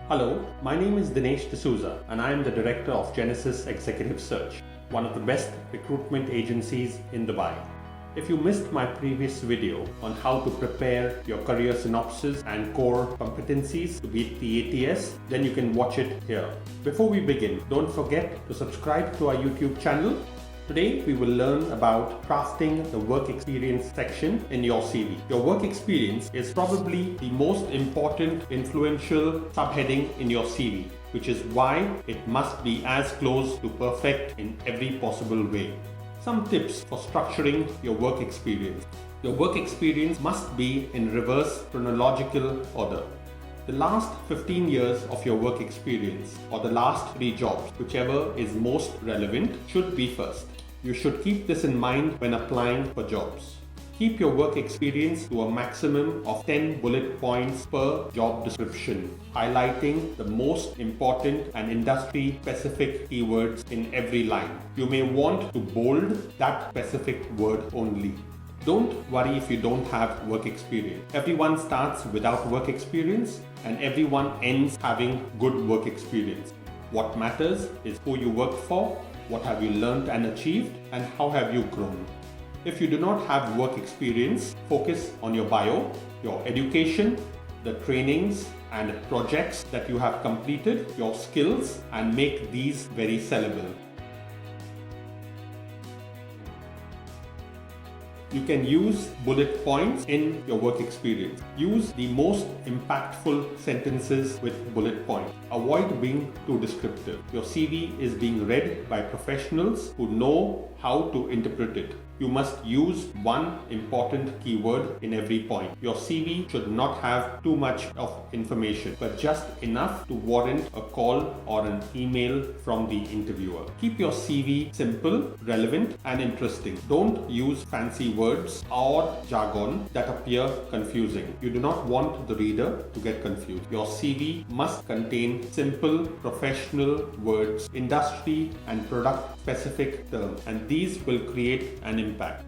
Hello, my name is Dinesh D'Souza and I am the Director of Genesis Executive Search, one of the best recruitment agencies in Dubai. If you missed my previous video on how to prepare your career synopsis and core competencies to beat the ATS, then you can watch it here. Before we begin, don't forget to subscribe to our YouTube channel. Today we will learn about crafting the work experience section in your CV. Your work experience is probably the most important influential subheading in your CV, which is why it must be as close to perfect in every possible way. Some tips for structuring your work experience. Your work experience must be in reverse chronological order. The last 15 years of your work experience or the last 3 jobs, whichever is most relevant, should be first. You should keep this in mind when applying for jobs. Keep your work experience to a maximum of 10 bullet points per job description, highlighting the most important and industry-specific keywords in every line. You may want to bold that specific word only. Don't worry if you don't have work experience. Everyone starts without work experience and everyone ends having good work experience. What matters is who you work for, what have you learned and achieved, and how have you grown. If you do not have work experience, focus on your bio, your education, the trainings and projects that you have completed, your skills, and make these very sellable. You can use bullet points in your work experience. Use the most impactful sentences with bullet points. Avoid being too descriptive. Your CV is being read by professionals who know how to interpret it. You must use one important keyword in every point. Your CV should not have too much of information, but just enough to warrant a call or an email from the interviewer. Keep your CV simple, relevant, and interesting. Don't use fancy words or jargon that appear confusing. You do not want the reader to get confused. Your CV must contain simple, professional words, industry and product specific terms, and these will create an impact.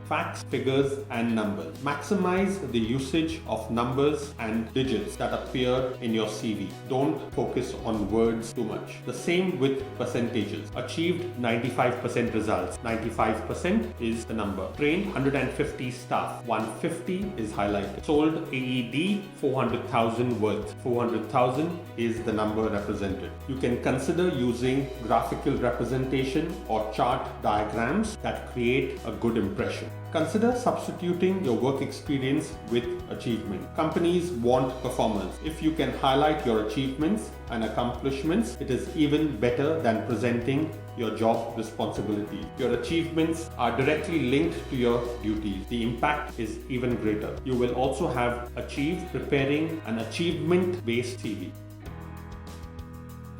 Facts, figures, and numbers. Maximize the usage of numbers and digits that appear in your CV. Don't focus on words too much. The same with percentages. Achieved 95% results. 95% is the number. Trained 150 staff. 150 is highlighted. Sold AED 400,000 worth. 400,000 is the number represented. You can consider using graphical representation or chart diagrams that create a good impression. Consider substituting your work experience with achievement. Companies want performance. If you can highlight your achievements and accomplishments, it is even better than presenting your job responsibilities. Your achievements are directly linked to your duties. The impact is even greater. You will also have achieved preparing an achievement-based CV.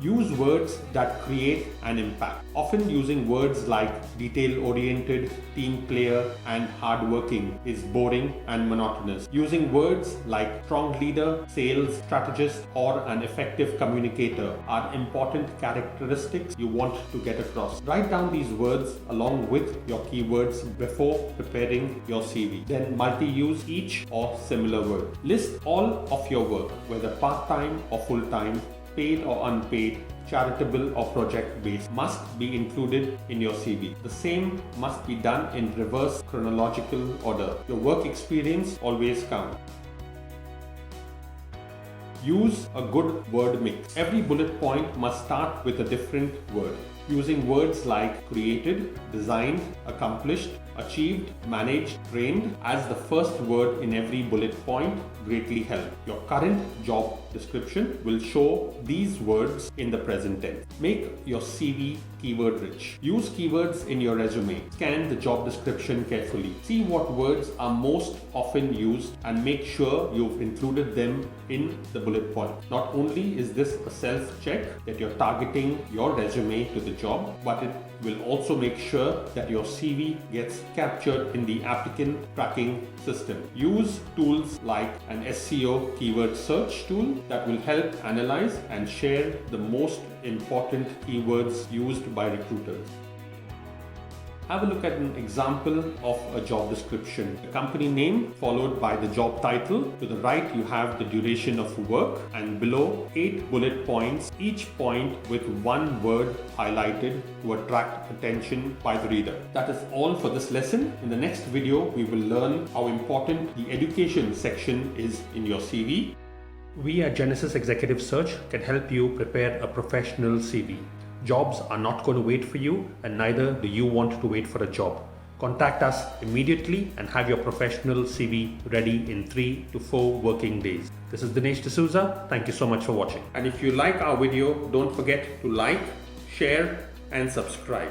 Use words that create an impact. Often using words like detail-oriented, team player, and hardworking is boring and monotonous. Using words like strong leader, sales strategist, or an effective communicator are important characteristics you want to get across. Write down these words along with your keywords before preparing your CV. Then multi-use each or similar word. List all of your work, whether part-time or full-time, paid or unpaid, charitable or project-based, must be included in your CV. The same must be done in reverse chronological order. Your work experience always counts. Use a good word mix. Every bullet point must start with a different word. Using words like created, designed, accomplished, achieved, managed, trained as the first word in every bullet point greatly help. Your current job description will show these words in the present tense. Make your CV keyword rich. Use keywords in your resume. Scan the job description carefully. See what words are most often used and make sure you've included them in the bullet point. Not only is this a self-check that you're targeting your resume to the job, but it will also make sure that your CV gets captured in the applicant tracking system. Use tools like an SEO keyword search tool that will help analyze and share the most important keywords used by recruiters. Have a look at an example of a job description. The company name followed by the job title. To the right you have the duration of work, and below 8 bullet points, each point with one word highlighted to attract attention by the reader. That is all for this lesson. In the next video we will learn how important the education section is in your CV. We at Genesis Executive Search can help you prepare a professional CV. Jobs are not going to wait for you, and neither do you want to wait for a job. Contact us immediately and have your professional CV ready in 3 to 4 working days. This is Dinesh D'Souza. Thank you so much for watching. And if you like our video, don't forget to like, share and subscribe.